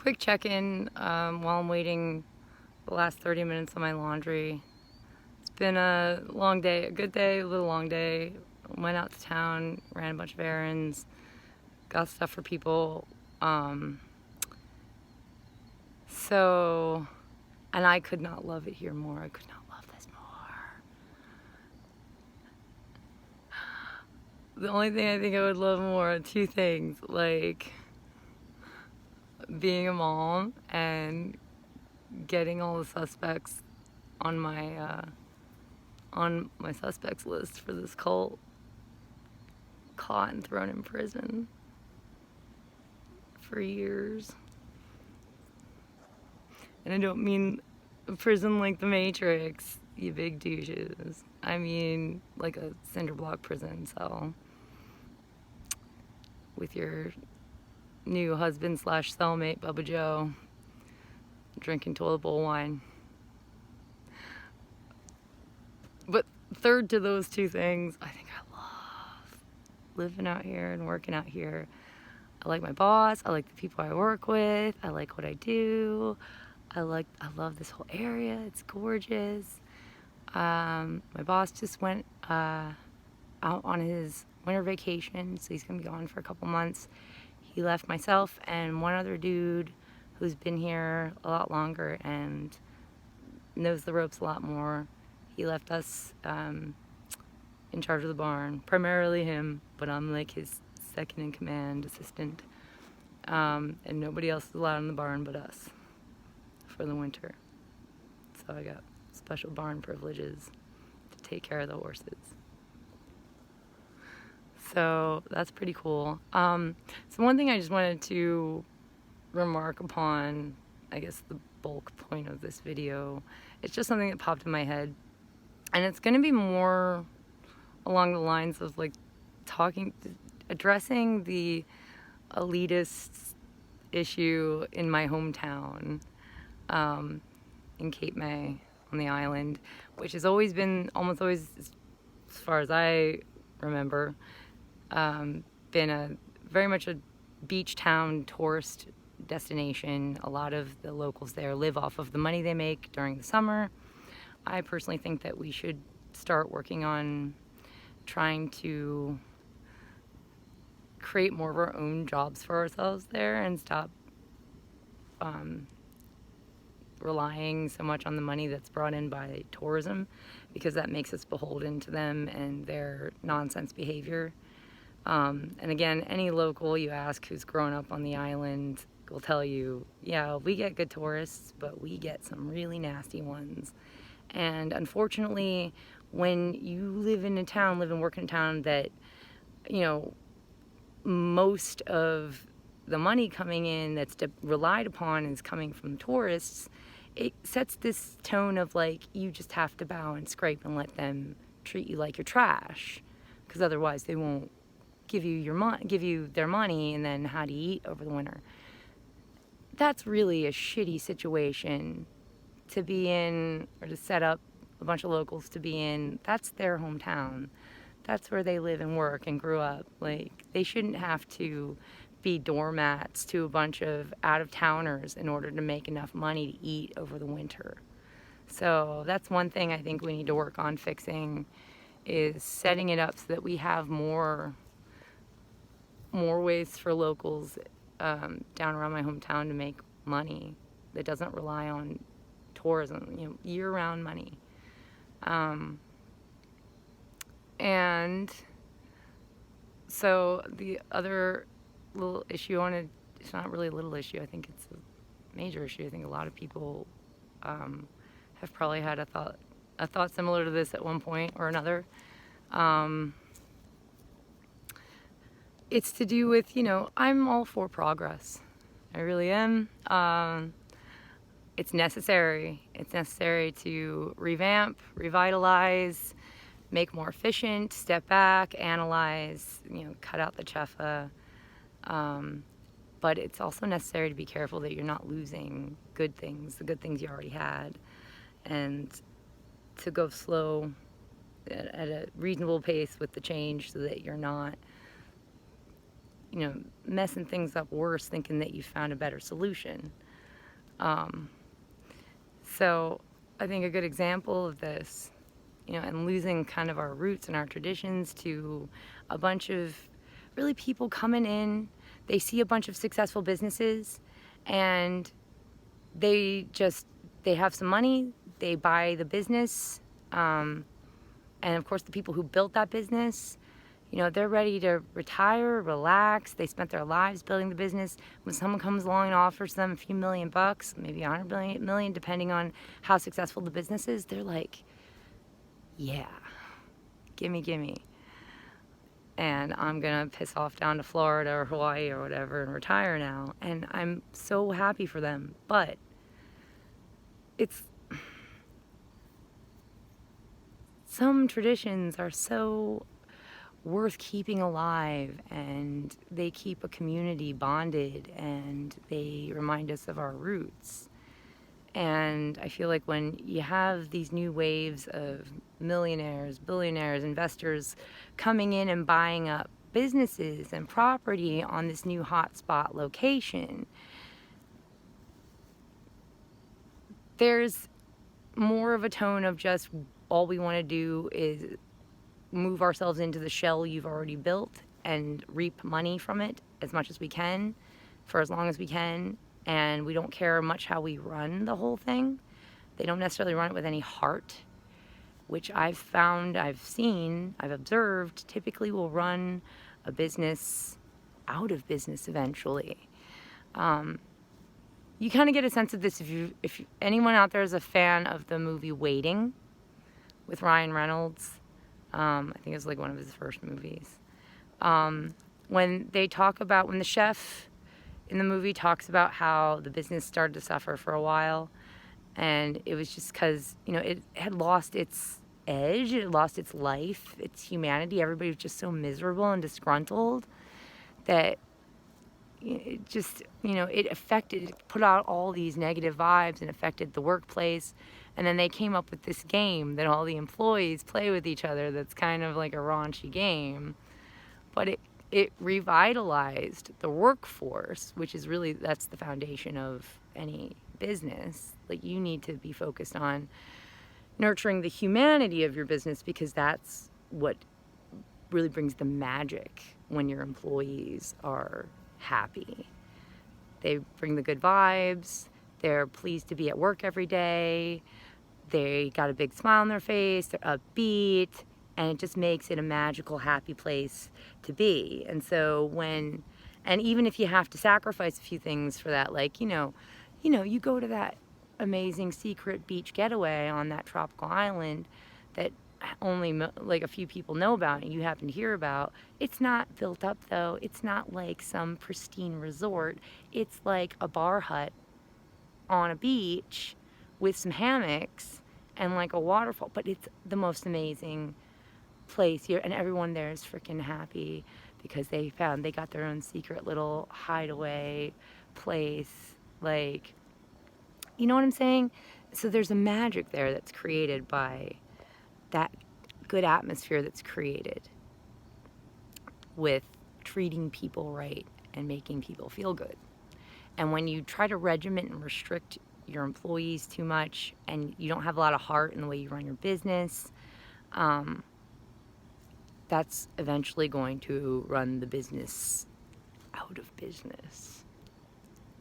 quick check-in while I'm waiting the last 30 minutes of my laundry. It's been a long day, a good day, a little long day. Went out to town, ran a bunch of errands, got stuff for people. And I could not love it here more. I could not love this more. The only thing I think I would love more are two things, like being a mom and getting all the suspects on my suspects list for this cult caught and thrown in prison for years. And I don't mean a prison like the Matrix, you big douches. I mean like a cinder block prison cell with your new husband / cellmate, Bubba Joe, drinking toilet bowl wine. But third to those two things, I think I love living out here and working out here. I like my boss, I like the people I work with, I like what I do. I love this whole area, it's gorgeous. My boss just went out on his winter vacation, so he's gonna be gone for a couple months. He left myself and one other dude who's been here a lot longer and knows the ropes a lot more. He left us in charge of the barn, primarily him, but I'm like his second in command assistant. And nobody else is allowed in the barn but us for the winter. So I got special barn privileges to take care of the horses. So that's pretty cool. So one thing I just wanted to remark upon, I guess the bulk point of this video, it's just something that popped in my head. And it's going to be more along the lines of like addressing the elitist issue in my hometown, in Cape May on the island, which has always been, almost always, as far as I remember, been very much a beach town tourist destination. A lot of the locals there live off of the money they make during the summer. I personally think that we should start working on trying to create more of our own jobs for ourselves there and stop relying so much on the money that's brought in by tourism, because that makes us beholden to them and their nonsense behavior. And again, any local you ask who's grown up on the island will tell you, yeah, we get good tourists, but we get some really nasty ones. And unfortunately, when you live in a town, live and work in a town that, you know, most of the money coming in that's relied upon is coming from tourists, it sets this tone of like, you just have to bow and scrape and let them treat you like you're trash, because otherwise they won't give you their money, and then how do you eat over the winter? That's really a shitty situation to be in, or to set up a bunch of locals to be in. That's their hometown. That's where they live and work and grew up. Like, they shouldn't have to be doormats to a bunch of out-of-towners in order to make enough money to eat over the winter. So that's one thing I think we need to work on fixing, is setting it up so that we have more ways for locals down around my hometown to make money that doesn't rely on tourism, you know, year-round money. And so the other little issue it's not really a little issue, I think it's a major issue. I think a lot of people have probably had a thought similar to this at one point or another. It's to do with, you know, I'm all for progress. I really am. It's necessary. It's necessary to revamp, revitalize, make more efficient, step back, analyze, you know, cut out the cheffa. But it's also necessary to be careful that you're not losing good things, the good things you already had, and to go slow at a reasonable pace with the change so that you're not messing things up worse thinking that you found a better solution. So I think a good example of this, and losing kind of our roots and our traditions to a bunch of really people coming in, they see a bunch of successful businesses and they have some money, they buy the business, and of course the people who built that business, they're ready to retire, relax. They spent their lives building the business. When someone comes along and offers them a few $1,000,000, maybe 100 million, depending on how successful the business is, they're like, yeah, gimme. And I'm gonna piss off down to Florida or Hawaii or whatever and retire now. And I'm so happy for them. But it's, some traditions are so worth keeping alive, and they keep a community bonded, and they remind us of our roots. And I feel like when you have these new waves of millionaires, billionaires, investors coming in and buying up businesses and property on this new hotspot location, there's more of a tone of just all we want to do is move ourselves into the shell you've already built and reap money from it as much as we can for as long as we can. And we don't care much how we run the whole thing. They don't necessarily run it with any heart, which I've found, I've seen, I've observed, typically will run a business out of business eventually. You kind of get a sense of this if anyone out there is a fan of the movie Waiting with Ryan Reynolds. I think it was like one of his first movies. When the chef in the movie talks about how the business started to suffer for a while, and it was just because, it had lost its edge, it lost its life, its humanity. Everybody was just so miserable and disgruntled that it just, it put out all these negative vibes and affected the workplace. And then they came up with this game that all the employees play with each other that's kind of like a raunchy game. But it revitalized the workforce, which is really, that's the foundation of any business. Like, you need to be focused on nurturing the humanity of your business, because that's what really brings the magic when your employees are happy. They bring the good vibes. They're pleased to be at work every day. They got a big smile on their face. They're upbeat. And it just makes it a magical, happy place to be. And so and even if you have to sacrifice a few things for that, like, you go to that amazing secret beach getaway on that tropical island that only like a few people know about and you happen to hear about. It's not built up though. It's not like some pristine resort. It's like a bar hut on a beach with some hammocks and like a waterfall, but it's the most amazing place here, and everyone there is freaking happy because they got their own secret little hideaway place. Like, you know what I'm saying? So there's a magic there that's created by that good atmosphere that's created with treating people right and making people feel good. And when you try to regiment and restrict your employees too much, and you don't have a lot of heart in the way you run your business, that's eventually going to run the business out of business.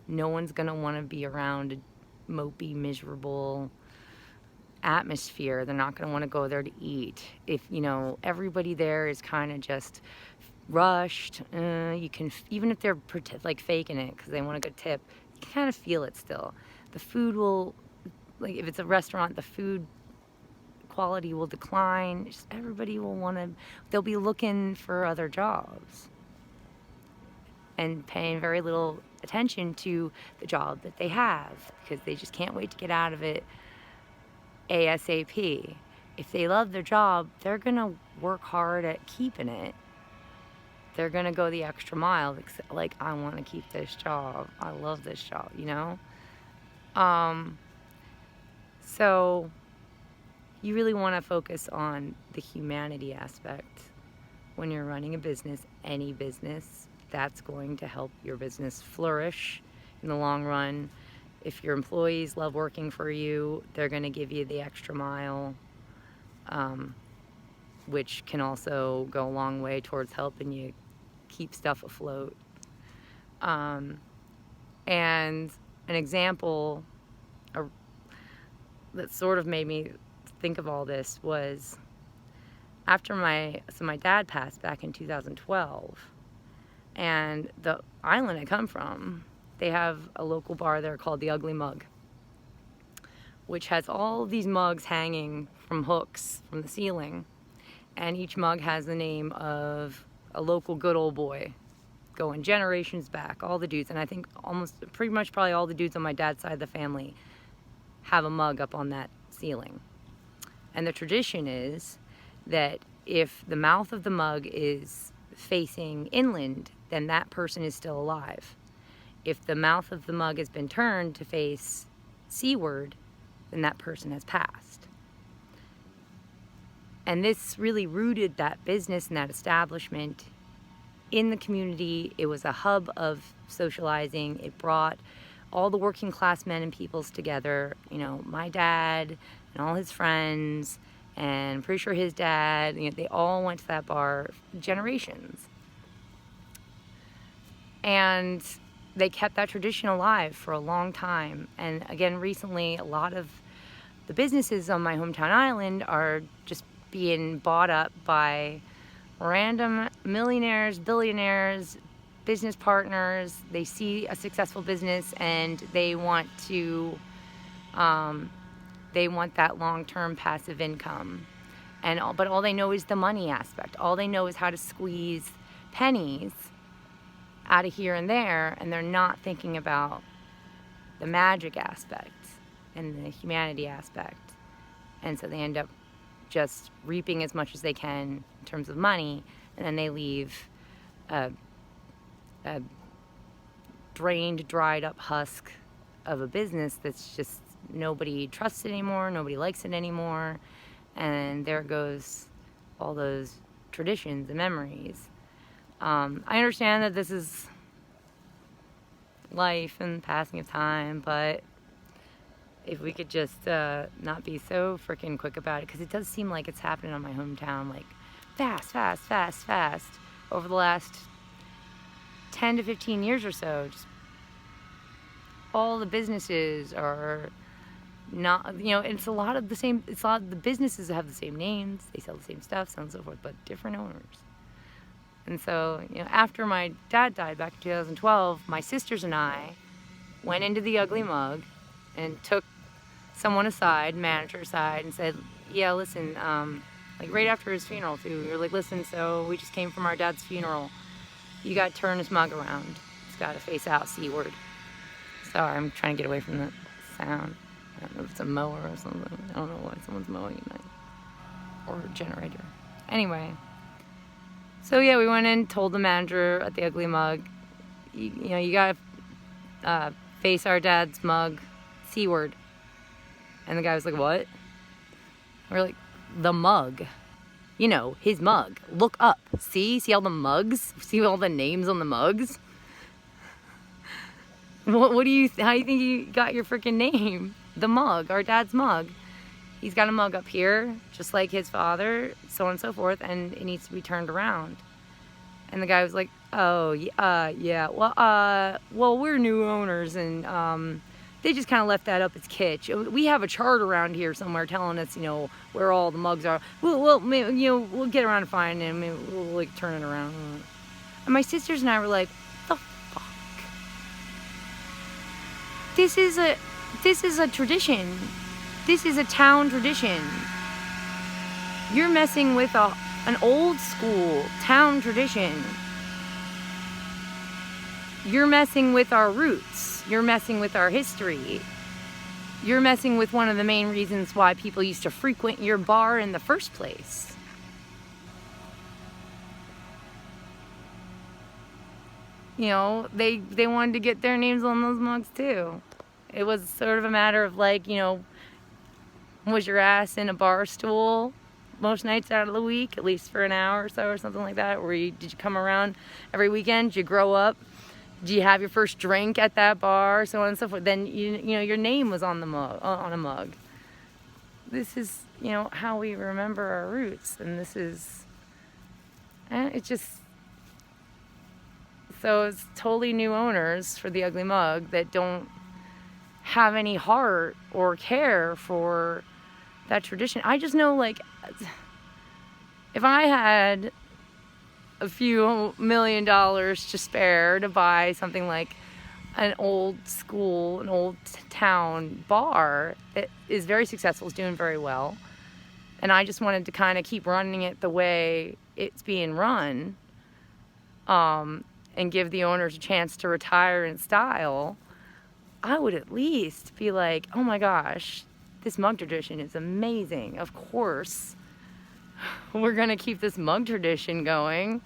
No one's going to want to be around a mopey, miserable atmosphere. They're not going to want to go there to eat. If, everybody there is kind of just rushed, you can, even if they're like faking it because they want a good tip, you can kind of feel it still. The food will, like if it's a restaurant, the food quality will decline. Just everybody will they'll be looking for other jobs and paying very little attention to the job that they have because they just can't wait to get out of it ASAP. If they love their job, they're gonna work hard at keeping it. They're gonna go the extra mile. Like, I want to keep this job. I love this job, So you really want to focus on the humanity aspect when you're running a business, any business that's going to help your business flourish in the long run. If your employees love working for you, they're going to give you the extra mile, which can also go a long way towards helping you keep stuff afloat. And an example that sort of made me think of all this was after my dad passed back in 2012, and the island I come from, they have a local bar there called the Ugly Mug, which has all these mugs hanging from hooks from the ceiling, and each mug has the name of a local good old boy going generations back, all the dudes. And I think pretty much probably all the dudes on my dad's side of the family have a mug up on that ceiling. And the tradition is that if the mouth of the mug is facing inland, then that person is still alive. If the mouth of the mug has been turned to face seaward, then that person has passed. And this really rooted that business and that establishment in the community. It was a hub of socializing. It brought all the working class men and peoples together. You know, my dad and all his friends, and I'm pretty sure his dad, you know, they all went to that bar generations. And they kept that tradition alive for a long time. And again, recently, a lot of the businesses on my hometown island are just being bought up by random millionaires, billionaires, business partners. They see a successful business and they want that long-term passive income. But all they know is the money aspect. All they know is how to squeeze pennies out of here and there, and they're not thinking about the magic aspect and the humanity aspect. And so they end up just reaping as much as they can in terms of money, and then they leave a drained, dried up husk of a business that's just nobody trusts it anymore, nobody likes it anymore, and there goes all those traditions and memories. I understand that this is life and passing of time, but if we could just not be so freaking quick about it, because it does seem like it's happening on my hometown, like fast over the last 10 to 15 years or so. Just all the businesses are not, you know, it's a lot of the businesses have the same names, they sell the same stuff, so on and so forth, but different owners. And so, you know, after my dad died back in 2012, my sisters and I went into the Ugly Mug and took someone aside, manager aside, and said, yeah, listen, like right after his funeral too, we were like, listen, so we just came from our dad's funeral. You got to turn this mug around. It's got to face out seaward. Sorry, I'm trying to get away from the sound. I don't know if it's a mower or something. I don't know why someone's mowing at night. Or a generator. Anyway. So yeah, we went in, told the manager at the Ugly Mug, you know, you got to face our dad's mug seaward. And the guy was like, what? We're like, the mug. You know, his mug. Look up. See all the mugs? See all the names on the mugs? How do you think you got your freaking name? The mug, our dad's mug. He's got a mug up here, just like his father, so on and so forth, and it needs to be turned around. And the guy was like, oh, yeah, well, we're new owners, and they just kind of left that up as kitsch. We have a chart around here somewhere telling us, you know, where all the mugs are. We'll get around to finding them, and we'll like turn it around. And my sisters and I were like, the fuck? This is a tradition. This is a town tradition. You're messing with an old school town tradition. You're messing with our roots. You're messing with our history. You're messing with one of the main reasons why people used to frequent your bar in the first place. You know, they wanted to get their names on those mugs too. It was sort of a matter of like, you know, was your ass in a bar stool most nights out of the week, at least for an hour or so or something like that? Did you come around every weekend? Did you grow up? Did you have your first drink at that bar, so on and so forth? Then you know your name was on the mug, on a mug. This is, you know, how we remember our roots, and this is, it's just, so it's totally new owners for the Ugly Mug that don't have any heart or care for that tradition. I just know, like, if I had a few $1 million to spare to buy something like an old school, an old town bar that is very successful, is doing very well, and I just wanted to kind of keep running it the way it's being run, and give the owners a chance to retire in style, I would at least be like, oh my gosh, this mug tradition is amazing. Of course, we're gonna keep this mug tradition going.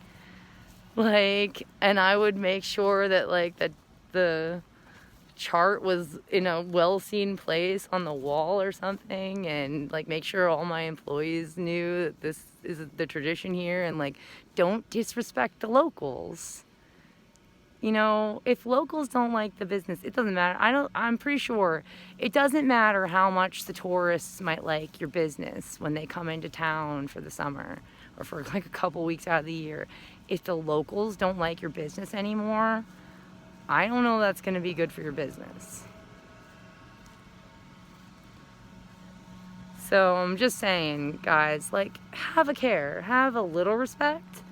Like, and I would make sure that, like, the chart was in a well-seen place on the wall or something, and, like, make sure all my employees knew that this is the tradition here, and, like, don't disrespect the locals. You know, if locals don't like the business, it doesn't matter. I'm pretty sure it doesn't matter how much the tourists might like your business when they come into town for the summer or for like a couple weeks out of the year. If the locals don't like your business anymore, I don't know that's going to be good for your business. So I'm just saying, guys, like, have a care, have a little respect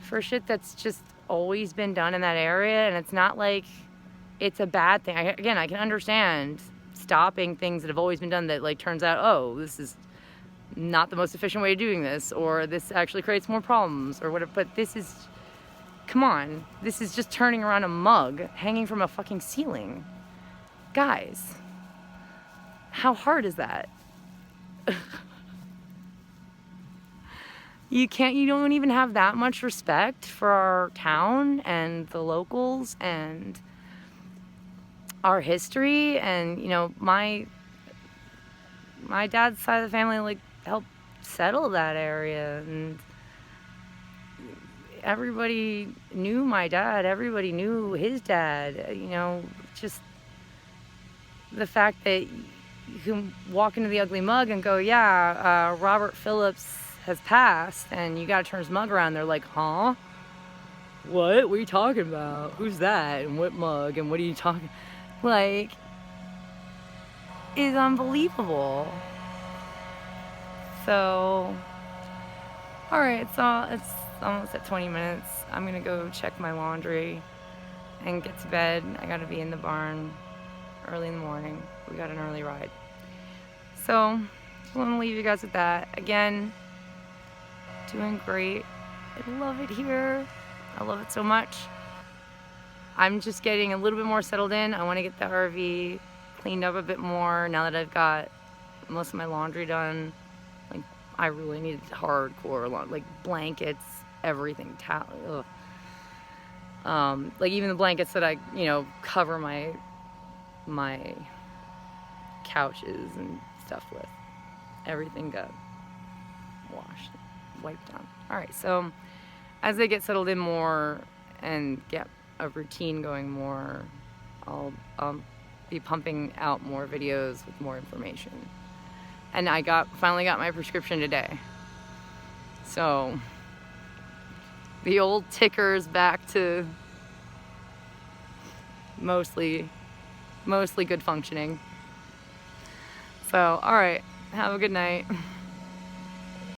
for shit that's just always been done in that area, and it's not like it's a bad thing. I can understand stopping things that have always been done that, like, turns out, oh, this is not the most efficient way of doing this, or this actually creates more problems or whatever. But this is, come on, this is just turning around a mug hanging from a fucking ceiling. Guys, how hard is that? You don't even have that much respect for our town and the locals and our history. And, you know, my dad's side of the family, like, helped settle that area, and everybody knew my dad, everybody knew his dad. You know, just the fact that you can walk into the Ugly Mug and go, yeah, Robert Phillips has passed, and you gotta turn his mug around. They're like, huh? What are you talking about? Who's that? And what mug? And what are you talking? Like, is unbelievable. So, all right, so it's almost at 20 minutes. I'm gonna go check my laundry and get to bed. I gotta be in the barn early in the morning. We got an early ride. So, I'm gonna leave you guys with that. Again, doing great. I love it here. I love it so much. I'm just getting a little bit more settled in. I want to get the RV cleaned up a bit more now that I've got most of my laundry done. Like, I really need hardcore like blankets, everything, like even the blankets that I, you know, cover my couches and stuff with. Everything got washed, wiped down. All right, so as I get settled in more and get a routine going more, I'll be pumping out more videos with more information. And I finally got my prescription today. So the old ticker's back to mostly good functioning. So, all right, have a good night.